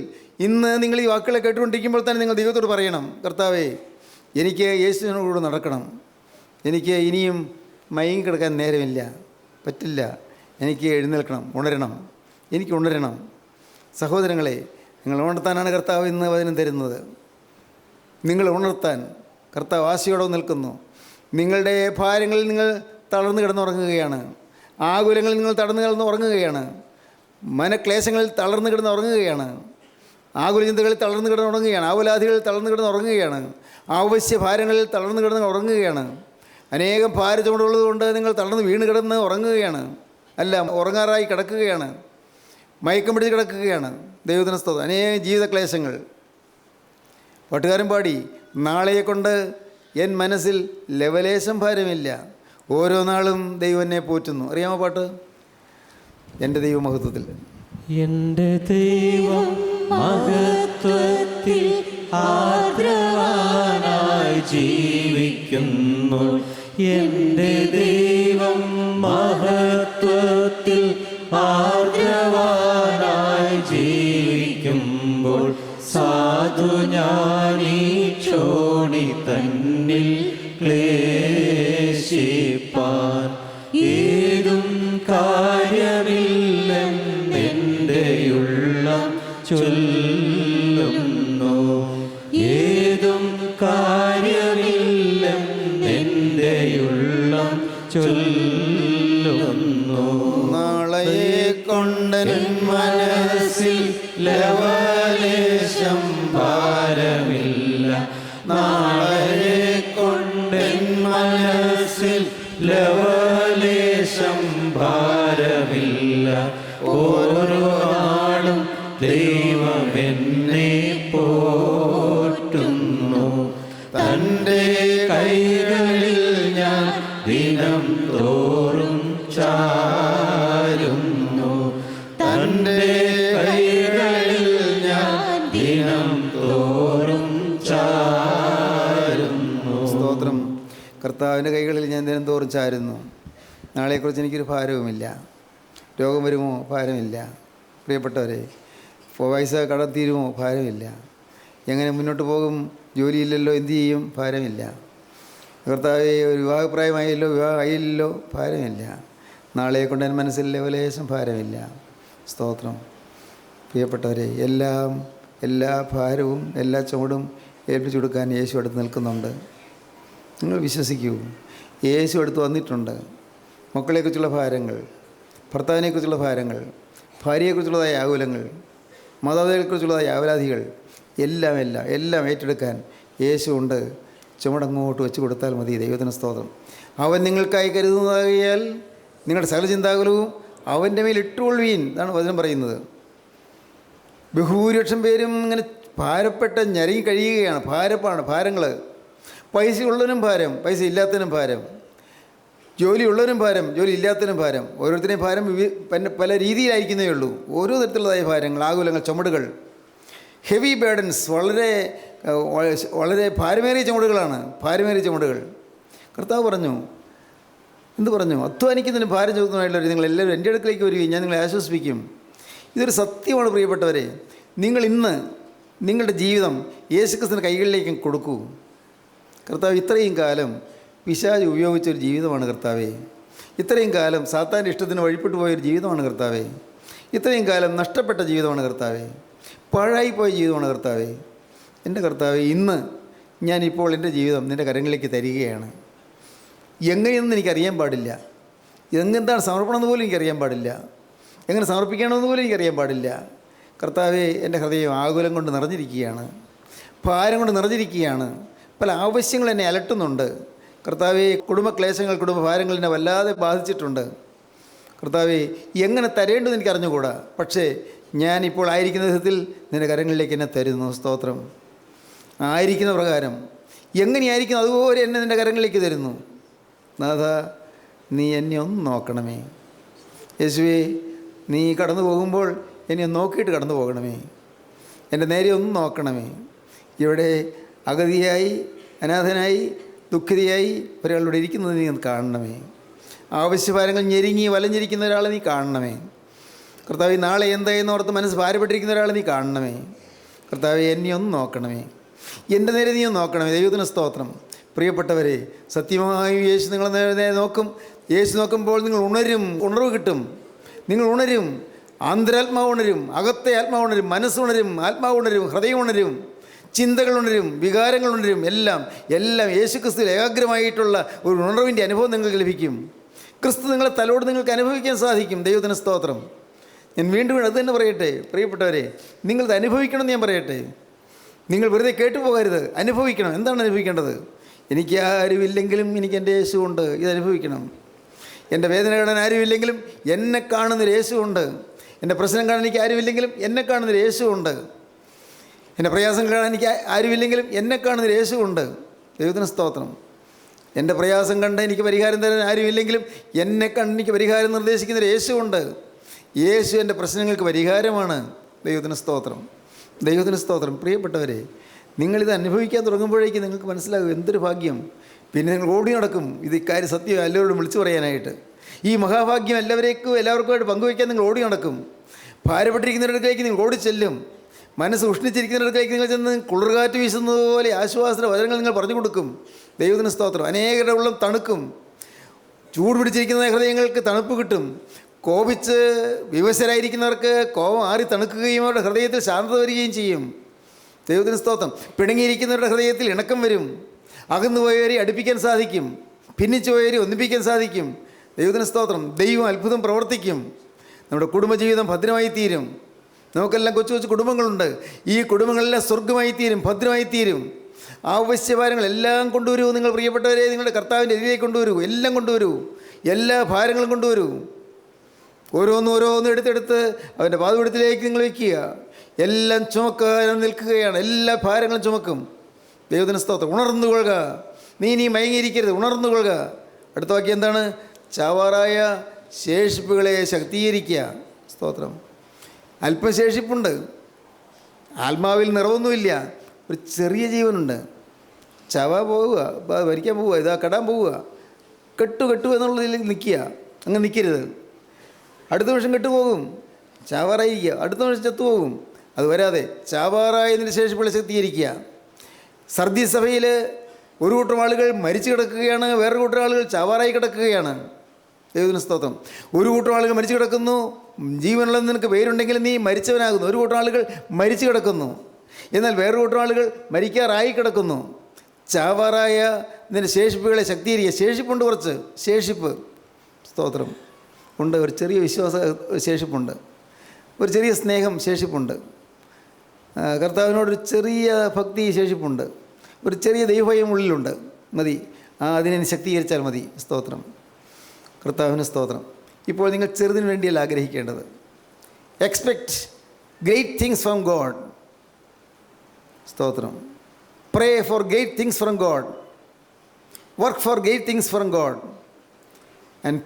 ഇന്ന് നിങ്ങൾ ഈ വാക്കുകളെ കേട്ടുകൊണ്ടിരിക്കുമ്പോൾ തന്നെ നിങ്ങൾ ദൈവത്തോട് പറയണം, കർത്താവേ, എനിക്ക് യേശുവിനോട് നടക്കണം. എനിക്ക് ഇനിയും മയങ്ങി കിടക്കാൻ നേരമില്ല, പറ്റില്ല. എനിക്ക് എഴുന്നേൽക്കണം, ഉണരണം. എനിക്ക് ഉണരണം. സഹോദരങ്ങളെ, നിങ്ങൾ ഉണർത്താനാണ് കർത്താവ് ഇന്ന് വചനം തരുന്നത്. നിങ്ങൾ ഉണർത്താൻ കർത്താവ് ആശയോടെ നിൽക്കുന്നു. നിങ്ങളുടെ ഭാരങ്ങളിൽ നിങ്ങൾ തളർന്നു കിടന്നുറങ്ങുകയാണ്. ആകുലങ്ങളിൽ നിങ്ങൾ തളർന്നു കിടന്നുറങ്ങുകയാണ്. മനക്ലേശങ്ങളിൽ തളർന്നു കിടന്നുറങ്ങുകയാണ്. ആകുല ചിന്തകളിൽ തളർന്നു കിടന്നുറങ്ങുകയാണ്. ആവുലാധികളിൽ തളർന്നു കിടന്നുറങ്ങുകയാണ്. ആവശ്യ ഭാരങ്ങളിൽ തളർന്നു കിടന്ന് ഉറങ്ങുകയാണ്. അനേകം ഭാര ചുമടുള്ളത് കൊണ്ട് നിങ്ങൾ തളർന്ന് വീണ് കിടന്ന് ഉറങ്ങുകയാണ്. അല്ല, ഉറങ്ങാറായി കിടക്കുകയാണ്. മയക്കം പിടിച്ച് കിടക്കുകയാണ്. ദൈവത്തിന് സ്തോത്രം. അനേകം ജീവിത ക്ലേശങ്ങൾ. പാട്ടുകാരൻ പാടി, നാളെയെ കൊണ്ട് എൻ മനസ്സിൽ ലവലേശം ഭാരമില്ല, ഓരോ നാളും ദൈവം എന്നെ പോറ്റുന്നു. അറിയാമോ പാട്ട്? എൻ്റെ ദൈവമഹത്വത്തിൽ. എൻ്റെ ദൈവം മഹത്വത്തിൽ ആർദ്രവാനായി ജീവിക്കുന്നു. എൻ്റെ ദൈവം മഹത്വത്തിൽ ആർദ്രവാനായി ജീവിക്കുമ്പോൾ സാധു ഞാനീ ക്ഷോണി തന്നിൽ ക്ലേശിപ്പാൻ ഏതും കാര്യമില്ലെന്നെൻ്റെയുള്ളം ചൊല്ലുന്നു. ഏതും കാര്യമില്ലെന്നെൻ്റെയുള്ളം ചൊല്ലുന്നു. നാളെയെ കൊണ്ടൻ മനസ്സിൽ ലവലേശം ഭാരമില്ല. നാളെയെ കൊണ്ടൻ മനസ്സിൽ ലവലേശം ഭാരമില്ല. ഓരോ നാളും ദൈവം എന്നെ പോറ്റുന്നു. തൻ്റെ കൈകളിൽ ഞാൻ ദിനം തോറും ചാരുന്നു. തൻ്റെ കൈകളിൽ ഞാൻ ദിനം തോറും ചാരുന്നു. സ്തോത്രം. കർത്താവിൻ്റെ കൈകളിൽ ഞാൻ ദിനം തോറും ചാരുന്നു. നാളെക്കുറിച്ച് എനിക്കൊരു ഭാരവുമില്ല. രോഗം വരുമോ? ഭാരമില്ല. പ്രിയപ്പെട്ടവരെ, പൈസ കടം തീരുമോ? ഭാരമില്ല. എങ്ങനെ മുന്നോട്ട് പോകും? ജോലിയില്ലല്ലോ, എന്തു ചെയ്യും? ഭാരമില്ല. കർത്താവെ, ഒരു വിവാഹപ്രായമായല്ലോ, വിവാഹം ആയില്ലല്ലോ, ഭാരമില്ല. നാളെ കൊണ്ട് എൻ്റെ മനസ്സിൽ ലവലേശം ഭാരമില്ല. സ്തോത്രം. പ്രിയപ്പെട്ടവരെ, എല്ലാ ഭാരവും എല്ലാ ചുമടും ഏൽപ്പിച്ചു കൊടുക്കാൻ യേശു അടുത്ത് നിൽക്കുന്നുണ്ട്. നിങ്ങൾ വിശ്വസിക്കൂ, യേശു അടുത്ത് വന്നിട്ടുണ്ട്. മക്കളെക്കുറിച്ചുള്ള ഭാരങ്ങൾ, ഭർത്താവിനെക്കുറിച്ചുള്ള ഭാരങ്ങൾ, ഭാര്യയെക്കുറിച്ചുള്ളതായ ആകുലങ്ങൾ, മാതാപിതാക്കളെക്കുറിച്ചുള്ളതായ ആവലാധികൾ എല്ലാം ഏറ്റെടുക്കാൻ യേശു ഉണ്ട്. ചുമടങ്ങോട്ട് വെച്ച് കൊടുത്താൽ മതി. ദൈവത്തിന് സ്തോത്രം. അവൻ നിങ്ങൾക്കായി കരുതുന്നതാകിയാൽ നിങ്ങളുടെ സകല ചിന്താകുലവും അവൻ്റെ മേൽ ഇട്ടുകൊള്ളുവീൻ എന്നാണ് വചനം പറയുന്നത്. ബഹുഭൂരിപക്ഷം പേരും ഇങ്ങനെ ഭാരപ്പെട്ട ഞരങ്ങി കഴിയുകയാണ്. ഭാരങ്ങൾ. പൈസ ഉള്ളവനും ഭാരം, പൈസ ഇല്ലാത്തതിനും ഭാരം. ജോലി ഉള്ളവനും ഭാരം, ജോലി ഇല്ലാത്തതിനും ഭാരം. ഓരോരുത്തരെയും ഭാരം പല രീതിയിലായിരിക്കുന്നേ ഉള്ളൂ. ഓരോ തരത്തിലുള്ളതായ ഭാരങ്ങൾ, ആകുലങ്ങൾ, ചുമടുകൾ, ഹെവി ബേഡൻസ്, വളരെ ഭാരമേറിയ ചുമടുകൾ. കർത്താവ് പറഞ്ഞു, എന്ത് പറഞ്ഞു? അധ്വാനിക്കുന്നതിന് ഭാരം ചുമത്തുന്നതായിട്ടുള്ളവർ നിങ്ങളെല്ലാവരും എൻ്റെ അടുക്കിലേക്ക് വരികയും ഞാൻ നിങ്ങളെ ആശ്വസിപ്പിക്കും. ഇതൊരു സത്യമാണ് പ്രിയപ്പെട്ടവരെ. നിങ്ങൾ ഇന്ന് നിങ്ങളുടെ ജീവിതം യേശുക്രിസ്തുവിൻ്റെ കൈകളിലേക്ക് കൊടുക്കൂ. കർത്താവ്, ഇത്രയും കാലം പിശാച് ഉപയോഗിച്ചൊരു ജീവിതമാണ് കർത്താവേ. ഇത്രയും കാലം സാത്താൻ്റെ ഇഷ്ടത്തിന് വഴിപ്പെട്ടു പോയൊരു ജീവിതമാണ് കർത്താവേ. ഇത്രയും കാലം നഷ്ടപ്പെട്ട ജീവിതമാണ് കർത്താവേ. പാഴായിപ്പോയ ജീവിതമാണ് കർത്താവേ. എൻ്റെ കർത്താവേ, ഇന്ന് ഞാനിപ്പോൾ എൻ്റെ ജീവിതം നിൻ്റെ കരങ്ങളിലേക്ക് തരികയാണ്. എങ്ങനെയെന്ന് എനിക്കറിയാൻ പാടില്ല. എന്താണ് സമർപ്പണം എന്ന് പോലും എനിക്കറിയാൻ പാടില്ല. എങ്ങനെ സമർപ്പിക്കണമെന്ന് പോലും എനിക്കറിയാൻ പാടില്ല. കർത്താവേ, എൻ്റെ ഹൃദയം ആകുലം കൊണ്ട് നിറഞ്ഞിരിക്കുകയാണ്, ഭാരം കൊണ്ട് നിറഞ്ഞിരിക്കുകയാണ്. പല ആവശ്യങ്ങൾ എന്നെ അലട്ടുന്നുണ്ട്. കർത്താവേ, കുടുംബക്ലേശങ്ങൾ, കുടുംബഭാരങ്ങൾ എന്നെ വല്ലാതെ ബാധിച്ചിട്ടുണ്ട്. കർത്താവേ, എങ്ങനെ തരേണ്ടതെന്ന് എനിക്ക് അറിഞ്ഞുകൂടാ. പക്ഷേ ഞാനിപ്പോൾ ആയിരിക്കുന്ന വിധത്തിൽ നിൻ്റെ കരങ്ങളിലേക്ക് എന്നെ തരുന്നു. സ്തോത്രം. ആയിരിക്കുന്ന പ്രകാരം എങ്ങനെയായിരിക്കുന്നു അതുപോലെ എന്നെ നിൻ്റെ കരങ്ങളിലേക്ക് തരുന്നു. നാഥ, നീ എന്നെ ഒന്ന് നോക്കണമേ. യേശുവേ, നീ കടന്നു പോകുമ്പോൾ എന്നെ നോക്കിയിട്ട് കടന്നു പോകണമേ. എൻ്റെ നേരെ ഒന്ന് നോക്കണമേ. ഇവിടെ അഗതിയായി, അനാഥനായി, ദുഃഖിതയായി ഒരാളിവിടെ ഇരിക്കുന്നത് നീ കാണണമേ. ആവശ്യഭാരങ്ങൾ ഞെരുങ്ങി വലഞ്ഞിരിക്കുന്ന ഒരാളെ നീ കാണണമേ. കർത്താവേ, നാളെ എന്തായെന്ന് ഓർത്ത് മനസ്സ് ഭാരപ്പെട്ടിരിക്കുന്ന ഒരാളെ നീ കാണണമേ. കർത്താവേ, എന്നെ ഒന്ന് നോക്കണമേ. എൻ്റെ നേരെ നീ ഒന്ന് നോക്കണമേ. ദൈവത്തിന് സ്തോത്രം. പ്രിയപ്പെട്ടവരെ, സത്യമായും യേശു നിങ്ങളെ നേരെ നോക്കും. യേശു നോക്കുമ്പോൾ നിങ്ങൾ ഉണർവ് കിട്ടും. നിങ്ങൾ ഉണരും. ആന്തരാത്മാവ് ഉണരും, അകത്തെ ആത്മാവ് ഉണരും, മനസ്സുണരും, ആത്മാവ് ഉണരും, ഹൃദയം ഉണരും, ചിന്തകൾ ഉണരും, വികാരങ്ങൾ ഉണരും. എല്ലാം യേശുക്രിസ്തുവിൽ ഏകാഗ്രമായിട്ടുള്ള ഒരു ഉണർവിൻ്റെ അനുഭവം നിങ്ങൾക്ക് ലഭിക്കും. ക്രിസ്തു നിങ്ങളെ തലോട് നിങ്ങൾക്ക് അനുഭവിക്കാൻ സാധിക്കും. ദൈവത്തിന് സ്തോത്രം. ഞാൻ വീണ്ടും അത് തന്നെ പറയട്ടെ, പ്രിയപ്പെട്ടവരെ, നിങ്ങളത് അനുഭവിക്കണമെന്ന് ഞാൻ പറയട്ടെ. നിങ്ങൾ വെറുതെ കേട്ടുപോകരുത്, അനുഭവിക്കണം. എന്താണ് അനുഭവിക്കേണ്ടത്? എനിക്ക് ആരുമില്ലെങ്കിലും എനിക്ക് എൻ്റെ യേശുവുണ്ട്, ഇത് അനുഭവിക്കണം. എൻ്റെ വേദന കാണാൻ ആരുമില്ലെങ്കിലും എന്നെ കാണുന്നൊരു യേശുവുണ്ട്. എൻ്റെ പ്രശ്നം കാണാൻ എനിക്ക് ആരുമില്ലെങ്കിലും എന്നെ കാണുന്നൊരു യേശുവുണ്ട്. എൻ്റെ പ്രയാസം കാണാൻ എനിക്ക് ആരുമില്ലെങ്കിലും എന്നെ കാണുന്നൊരു യേശുവുണ്ട്. ദൈവത്തിന് സ്തോത്രം. എൻ്റെ പ്രയാസം കണ്ട് എനിക്ക് പരിഹാരം തരാൻ ആരുമില്ലെങ്കിലും എന്നെ കണ്ട് എനിക്ക് പരിഹാരം നിർദ്ദേശിക്കുന്നൊരു യേശുവുണ്ട്. യേശു എൻ്റെ പ്രശ്നങ്ങൾക്ക് പരിഹാരമാണ്. ദൈവത്തിന് സ്തോത്രം, ദൈവത്തിന് സ്തോത്രം. പ്രിയപ്പെട്ടവരെ, നിങ്ങളിത് അനുഭവിക്കാൻ തുടങ്ങുമ്പോഴേക്കും നിങ്ങൾക്ക് മനസ്സിലാകും എന്തൊരു ഭാഗ്യം. പിന്നെ നിങ്ങൾ ഓടി നടക്കും ഇത് ഇക്കാര്യം സത്യം എല്ലാവരോടും വിളിച്ചു പറയാനായിട്ട്. ഈ മഹാഭാഗ്യം എല്ലാവർക്കുമായിട്ട് പങ്കുവയ്ക്കാൻ നിങ്ങൾ ഓടി നടക്കും. ഭാരപ്പെട്ടിരിക്കുന്നവരിടത്തേക്ക് നിങ്ങൾ ഓടിച്ചെല്ലും. മനസ്സ് ഉഷ്ണിച്ചിരിക്കുന്നവരിടത്തേക്ക് നിങ്ങൾ ചെന്ന് കുളിർകാറ്റ് വീശുന്നത് പോലെ ആശ്വാസ വചനങ്ങൾ നിങ്ങൾ പറഞ്ഞു കൊടുക്കും. ദൈവത്തിന് സ്തോത്രം. അനേകരുടെ ഉള്ളം തണുക്കും. ചൂട് പിടിച്ചിരിക്കുന്ന ഹൃദയങ്ങൾക്ക് തണുപ്പ് കിട്ടും. കോപിച്ച് വിവശരായിരിക്കുന്നവർക്ക് കോപം ആറി തണുക്കുകയും അവരുടെ ഹൃദയത്തിൽ ശാന്തത വരികയും ചെയ്യും. ദൈവത്തിന് സ്തോത്രം. പിണങ്ങിയിരിക്കുന്നവരുടെ ഹൃദയത്തിൽ ഇണക്കം വരും. അകന്നുപോയവരെ അടുപ്പിക്കാൻ സാധിക്കും. ഭിന്നിച്ചു പോയവരെ ഒന്നിപ്പിക്കാൻ സാധിക്കും. ദൈവത്തിന് സ്തോത്രം. ദൈവം അത്ഭുതം പ്രവർത്തിക്കും. നമ്മുടെ കുടുംബജീവിതം ഭദ്രമായി തീരും. നമുക്കെല്ലാം കൊച്ചു കൊച്ചു കുടുംബങ്ങളുണ്ട്. ഈ കുടുംബങ്ങളെല്ലാം സ്വർഗമായി തീരും, ഭദ്രമായി തീരും. ആവശ്യഭാരങ്ങളെല്ലാം കൊണ്ടുവരൂ. നിങ്ങൾ പ്രിയപ്പെട്ടവരെ നിങ്ങളുടെ കർത്താവിൻ്റെ അരികിലേക്ക് കൊണ്ടുവരൂ. എല്ലാം കൊണ്ടുവരൂ. എല്ലാ ഭാരങ്ങളും കൊണ്ടുവരൂ. ഓരോന്നും എടുത്തെടുത്ത് അവൻ്റെ പാദപീഠത്തിലേക്ക് നിങ്ങൾ വയ്ക്കുക. എല്ലാം ചുമക്കാൻ നിൽക്കുകയാണ്. എല്ലാ ഭാരങ്ങളും ചുമക്കും. ദൈവത്തിന് സ്തോത്രം. ഉണർന്നുകൊള്ളുക. നീ മയങ്ങിയിരിക്കരുത്, ഉണർന്നുകൊള്ളുക. അടുത്ത വാക്യം എന്താണ്? ചാവാറായ ശേഷിപ്പുകളെ ശക്തീകരിക്കുക. സ്തോത്രം. അല്പം ശേഷിപ്പുണ്ട്. ആത്മാവിൽ നിറവൊന്നുമില്ല. ഒരു ചെറിയ ജീവനുണ്ട്. ചാവാ പോവുക, ഭരിക്കാൻ പോവുക, ഇതാ കെടാൻ പോവുക. കെട്ടു എന്നുള്ളതിൽ നിൽക്കുക. അങ്ങ് നിൽക്കരുത്. അടുത്ത നിമിഷം കെട്ടുപോകും. ചാവാറായിരിക്കുക. അടുത്ത നിമിഷം ചത്തുപോകും. അത് വരാതെ ചാവാറായതിൻ്റെ ശേഷിപ്പുകളെ ശക്തീകരിക്കുക. സർദി സഭയിൽ ഒരു കൂട്ടം ആളുകൾ മരിച്ചു കിടക്കുകയാണ്, വേറൊരു കൂട്ടം ആളുകൾ ചാവാറായി കിടക്കുകയാണ്. ദൈവത്തിന് സ്തോത്രം. ഒരു കൂട്ടം ആളുകൾ മരിച്ചു കിടക്കുന്നു. ജീവനുള്ളതെന്ന് നിനക്ക് പേരുണ്ടെങ്കിൽ നീ മരിച്ചവനാകുന്നു. ഒരു കൂട്ടം ആളുകൾ മരിച്ചു കിടക്കുന്നു. എന്നാൽ വേറൊരു കൂട്ടം ആളുകൾ മരിക്കാറായി കിടക്കുന്നു. ചാവാറായ ഇതിൻ്റെ ശേഷിപ്പുകളെ ശക്തീകരിക്കുക. ശേഷിപ്പുണ്ട്, കുറച്ച് ശേഷിപ്പ്. സ്തോത്രം ഉണ്ട്. ഒരു ചെറിയ വിശ്വാസ ശേഷിപ്പുണ്ട്. ഒരു ചെറിയ സ്നേഹം ശേഷിപ്പുണ്ട്. കർത്താവിനോടൊരു ചെറിയ ഭക്തി ശേഷിപ്പുണ്ട്. ഒരു ചെറിയ ദൈവഭയം ഉള്ളിലുണ്ട്. മതി. അതിനെ ശക്തീകരിച്ചാൽ മതി. സ്തോത്രം. കർത്താവിന് സ്തോത്രം. ഇപ്പോൾ നിങ്ങൾ ചെറുതിന് വേണ്ടിയല്ല ആഗ്രഹിക്കേണ്ടത്. Expect great things from God. സ്തോത്രം. Pray for great things from God. Work for great things from God. And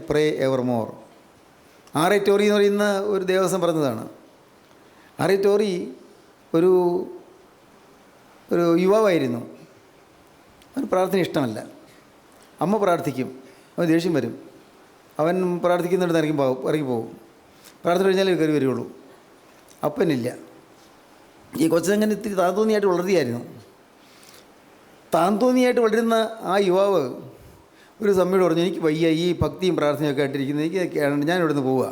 pray ever more. R A. Torrey എന്ന് പറയുന്ന ഒരു ദേവസ്വം പറഞ്ഞതാണ്. ആർ.എ. ടോറി ഒരു യുവാവായിരുന്നു. അവന് പ്രാർത്ഥന ഇഷ്ടമല്ല. അമ്മ പ്രാർത്ഥിക്കും, അവൻ ദേഷ്യം വരും. അവൻ പ്രാർത്ഥിക്കുന്നിടത്ത് ഇറങ്ങി പോകും. പ്രാർത്ഥന കഴിഞ്ഞാലേ കയറി വരികയുള്ളൂ. അപ്പനില്ല. ഈ കൊച്ചങ്ങനെ ഇത്തിരി താന്തോന്നിയായിട്ട് വളരുകയായിരുന്നു. താന്തോന്നിയായിട്ട് വളരുന്ന ആ യുവാവ് ഒരു സമയം പറഞ്ഞു, എനിക്ക് വയ്യ ഈ ഭക്തിയും പ്രാർത്ഥനയൊക്കെ ആയിട്ടിരിക്കുന്നത്, എനിക്ക് ഞാൻ ഇവിടുന്ന് പോവുക.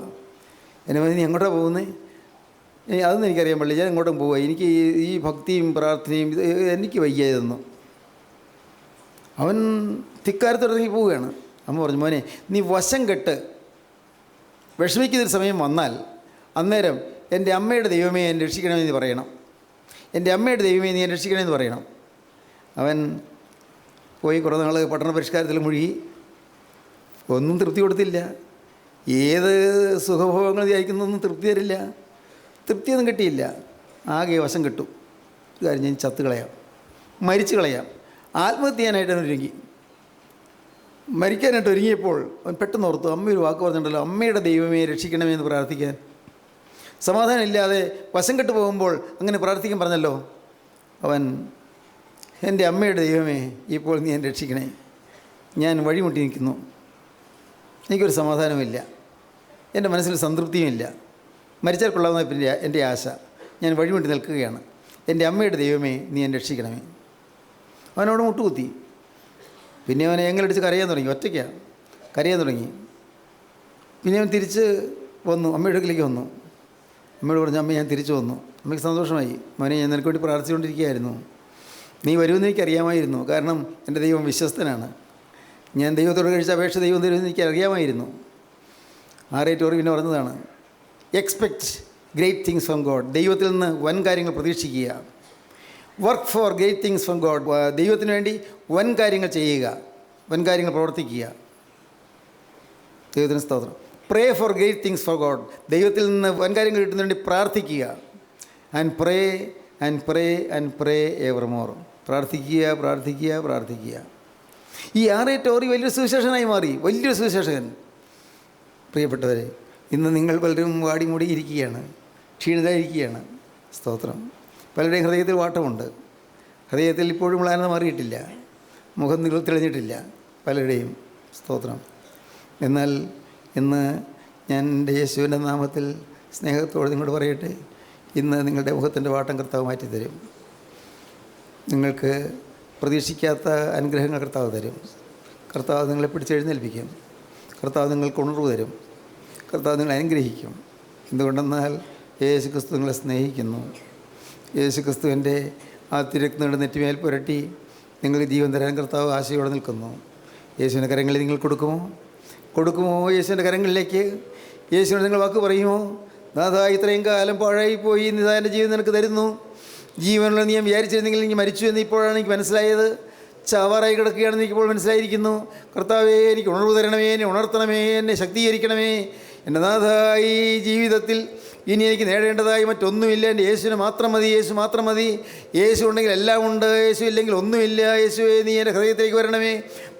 എന്നെ നീ എങ്ങോട്ടാണ് പോകുന്നത്? അതൊന്നും എനിക്കറിയാൻ പാടില്ല, ഞാൻ എങ്ങോട്ടും പോവുക, എനിക്ക് ഈ ഭക്തിയും പ്രാർത്ഥനയും എനിക്ക് വയ്യ ഇതൊന്നും. അവൻ ധിക്കാരത്തോടെ പോവുകയാണ്. അമ്മ പറഞ്ഞു, മോനെ നീ വശം കെട്ട് വിഷമിക്കുന്നൊരു സമയം വന്നാൽ അന്നേരം എൻ്റെ അമ്മയുടെ ദൈവമേ എന്നെ രക്ഷിക്കണമെന്ന് പറയണം. എൻ്റെ അമ്മയുടെ ദൈവമേ നീ എന്നെ രക്ഷിക്കണമെന്ന് പറയണം. അവൻ പോയി കുറേ നാൾ പട്ടണ പരിഷ്കാരത്തിൽ മുഴുകി. ഒന്നും തൃപ്തി കൊടുത്തില്ല. ഏത് സുഖഭോഗങ്ങൾ വിചാരിക്കുന്നൊന്നും തൃപ്തി തരില്ല. തൃപ്തിയൊന്നും കിട്ടിയില്ല. ആകെ വശം കിട്ടും. ഒരു കാര്യം ഞാൻ ചത്ത് കളയാം, മരിച്ചു കളയാം, ആത്മഹത്യ ചെയ്യാനായിട്ട് അവൻ ഒരുങ്ങി. മരിക്കാനായിട്ട് ഒരുങ്ങിയപ്പോൾ അവൻ പെട്ടെന്ന് ഓർത്തു, അമ്മ ഒരു വാക്ക് പറഞ്ഞിട്ടുണ്ടല്ലോ, അമ്മയുടെ ദൈവമേ രക്ഷിക്കണമേ എന്ന് പ്രാർത്ഥിക്കാൻ. സമാധാനം ഇല്ലാതെ വശം കെട്ട് പോകുമ്പോൾ അങ്ങനെ പ്രാർത്ഥിക്കാൻ പറഞ്ഞല്ലോ. അവൻ, എൻ്റെ അമ്മയുടെ ദൈവമേ ഇപ്പോൾ നീ എന്നെ രക്ഷിക്കണേ, ഞാൻ വഴിമുട്ടി നിൽക്കുന്നു, എനിക്കൊരു സമാധാനമില്ല, എൻ്റെ മനസ്സിൽ സംതൃപ്തിയുമില്ല, മരിച്ചാൽ കൊള്ളാവുന്ന പിന്നെ എൻ്റെ ആശ, ഞാൻ വഴിമുട്ടി നിൽക്കുകയാണ്, എൻ്റെ അമ്മയുടെ ദൈവമേ നീ എന്നെ രക്ഷിക്കണമേ. അവനോട് മുട്ടുകുത്തി. പിന്നെ അവനെ എങ്ങലടിച്ച് കരയാൻ തുടങ്ങി. ഒറ്റയ്ക്കാണ് കരയാൻ തുടങ്ങി. പിന്നെ അവൻ തിരിച്ച് വന്നു, അമ്മയുടെ അടുക്കിലേക്ക് വന്നു. അമ്മയോട് പറഞ്ഞു, അമ്മ ഞാൻ തിരിച്ചു വന്നു. അമ്മയ്ക്ക് സന്തോഷമായി. മോനെ, ഞാൻ നിനക്ക് വേണ്ടി പ്രാർത്ഥിച്ചുകൊണ്ടിരിക്കുകയായിരുന്നു. നീ വരുമെന്ന് എനിക്കറിയാമായിരുന്നു. കാരണം എൻ്റെ ദൈവം വിശ്വസ്തനാണ്. ഞാൻ ദൈവത്തോട് കഴിച്ച അപേക്ഷ ദൈവം തരുമെന്ന് എനിക്ക് അറിയാമായിരുന്നു. ആർ.എ. ടോറി പിന്നെ പറഞ്ഞതാണ്, expect great things from God. ദൈവത്തിൽ നിന്ന് വൻ കാര്യങ്ങൾ പ്രതീക്ഷിക്കുക. Work for great things from God. ദൈവത്തിന് വേണ്ടി വൻ കാര്യങ്ങൾ ചെയ്യുക, വൻ കാര്യങ്ങൾ പ്രവർത്തിക്കുക. ദൈവത്തിന് സ്തോത്രം. Pray for great things for God. ദൈവത്തിൽ നിന്ന് വൻ കാര്യങ്ങൾ കിട്ടുന്നതിന് വേണ്ടി പ്രാർത്ഥിക്കുക. And pray ever more. പ്രാർത്ഥിക്കുക, പ്രാർത്ഥിക്കുക, പ്രാർത്ഥിക്കുക. ഈ ആർ.എ. ടോറി വലിയൊരു സുവിശേഷനായി മാറി, വലിയൊരു സുവിശേഷകൻ. പ്രിയപ്പെട്ടവരെ, ഇന്ന് നിങ്ങൾ പലരും വാടി മൂടി ഇരിക്കുകയാണ്, ക്ഷീണിതായിരിക്കുകയാണ്. സ്തോത്രം. പലരുടെയും ഹൃദയത്തിൽ വാട്ടമുണ്ട്. ഹൃദയത്തിൽ ഇപ്പോഴും മ്ലാനത മാറിയിട്ടില്ല, മുഖം തെളിഞ്ഞിട്ടില്ല പലരുടെയും. സ്തോത്രം. എന്നാൽ ഇന്ന് ഞാൻ എൻ്റെ യേശുവിൻ്റെ നാമത്തിൽ സ്നേഹത്തോടെ നിങ്ങളോട് പറയട്ടെ, ഇന്ന് നിങ്ങളുടെ മുഖത്തിൻ്റെ വാട്ടം കർത്താവ് മാറ്റിത്തരും. നിങ്ങൾക്ക് പ്രതീക്ഷിക്കാത്ത അനുഗ്രഹങ്ങൾ കർത്താവ് തരും. കർത്താവ് നിങ്ങളെ പിടിച്ചെഴുന്നേൽപ്പിക്കും. കർത്താവ് നിങ്ങൾക്ക് ഉണർവ് തരും. കർത്താവ് നിങ്ങളെ അനുഗ്രഹിക്കും. എന്തുകൊണ്ടെന്നാൽ യേശു ക്രിസ്തു നിങ്ങളെ സ്നേഹിക്കുന്നു. യേശു ക്രിസ്തുവിൻ്റെ ആ തിരക്കുന്നുണ്ട് നെറ്റിമേൽ പുരട്ടി നിങ്ങൾക്ക് ജീവൻ തരാൻ കർത്താവ് ആശയോടെ നിൽക്കുന്നു. യേശുവിൻ്റെ കരങ്ങളിൽ നിങ്ങൾ കൊടുക്കുമോ? യേശുവിൻ്റെ കരങ്ങളിലേക്ക് യേശുവിനോട് നിങ്ങൾ വാക്ക് പറയുമോ? നാഥാ, ഇത്രയും കാലം പാഴായിപ്പോയി, നിതാ എൻ്റെ ജീവൻ നിനക്ക് തരുന്നു. ജീവനുള്ള നീ ഞാൻ വിചാരിച്ചിരുന്നെങ്കിൽ എനിക്ക് മരിച്ചു എന്ന് ഇപ്പോഴാണ് എനിക്ക് മനസ്സിലായത്. ചാവാറായി കിടക്കുകയാണെന്ന് എനിക്കിപ്പോൾ മനസ്സിലായിരിക്കുന്നു. കർത്താവേ, എനിക്ക് ഉണർവ് തരണമേ, എന്നെ ഉണർത്തണമേ, എന്നെ ശക്തീകരിക്കണമേ. എൻ്റെ നാഥാ, ഈ ജീവിതത്തിൽ ഇനി എനിക്ക് നേടേണ്ടതായി മറ്റൊന്നുമില്ല. എൻ്റെ യേശുവിനെ മാത്രം മതി, യേശു മാത്രം മതി. യേശു ഉണ്ടെങ്കിൽ എല്ലാം ഉണ്ട്, യേശു ഇല്ലെങ്കിൽ ഒന്നുമില്ല. യേശുവേ, നീ എൻ്റെ ഹൃദയത്തിലേക്ക് വരണമേ.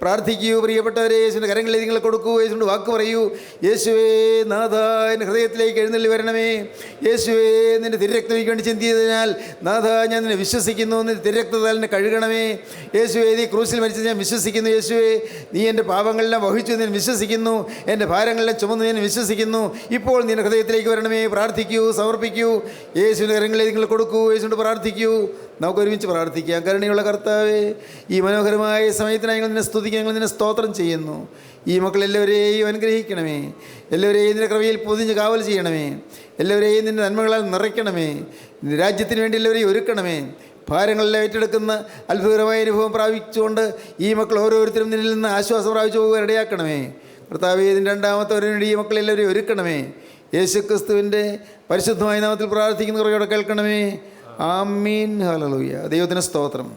പ്രാർത്ഥിക്കൂ പ്രിയപ്പെട്ടവരെ. യേശുവിൻ്റെ കരങ്ങളിൽ നിങ്ങൾ കൊടുക്കൂ. യേശുവിൻ്റെ വാക്ക് പറയൂ. യേശുവേ, നാഥാ, എൻ്റെ ഹൃദയത്തിലേക്ക് എഴുന്നള്ളി വരണമേ. യേശുവേ, നിൻ്റെ തിരുരക്തം വേണ്ടി ചിന്തിയതിനാൽ നാഥാ, ഞാൻ നിന്നെ വിശ്വസിക്കുന്നു. നിൻ്റെ തിരുരക്തത്താൽ എന്നെ കഴുകണമേ. യേശുവേ, നീ ക്രൂസിൽ മരിച്ചത് ഞാൻ വിശ്വസിക്കുന്നു. യേശുവേ, നീ എൻ്റെ പാപങ്ങളെല്ലാം വഹിച്ചു ഞാൻ വിശ്വസിക്കുന്നു. എൻ്റെ ഭാരങ്ങളെല്ലാം ചുമന്ന് ഞാൻ വിശ്വസിക്കുന്നു. ഇപ്പോൾ നിൻ്റെ ഹൃദയത്തിലേക്ക് വരണമേ. പ്രാർത്ഥിക്കൂ, സമർപ്പിക്കൂ. യേശുവിൻ്റെ കരങ്ങളിൽ നിങ്ങൾ കൊടുക്കൂ. യേശുവിനോട് പ്രാർത്ഥിക്കൂ. നമുക്ക് ഒരുമിച്ച് പ്രാർത്ഥിക്കാം. കരുണയുള്ള കർത്താവേ, ഈ മനോഹരമായ സമയത്തിനായി ഞങ്ങൾ നിന്നെ സ്തുതിക്കുക, ഞങ്ങൾ നിന്നെ സ്തോത്രം ചെയ്യുന്നു. ഈ മക്കളെല്ലാവരെയും അനുഗ്രഹിക്കണമേ. എല്ലാവരെയും നിൻ്റെ കൃപയിൽ പൊതിഞ്ഞ് കാവൽ ചെയ്യണമേ. എല്ലാവരെയും നിൻ്റെ നന്മകളാൽ നിറയ്ക്കണമേ. രാജ്യത്തിന് വേണ്ടി എല്ലാവരെയും ഒരുക്കണമേ. ഭാരങ്ങളെല്ലാം ഏറ്റെടുക്കുന്ന അത്ഭുതകരമായ അനുഭവം പ്രാപിച്ചുകൊണ്ട് ഈ മക്കൾ ഓരോരുത്തരും നിന്നിൽ നിന്ന് ആശ്വാസം പ്രാപിച്ചു പോകാൻ ഇടയാക്കണമേ. കർത്താവേ, ഇതിന് രണ്ടാമത്തവരിന് വേണ്ടി ഈ മക്കളെല്ലാവരെയും ഒരുക്കണമേ. യേശു ക്രിസ്തുവിൻ്റെ പരിശുദ്ധമായ നാമത്തിൽ പ്രാർത്ഥിക്കുന്ന കുറയോടെ കേൾക്കണമേ. ആമീൻ. ഹല്ലേലൂയ. ദൈവത്തിന് സ്തോത്രം.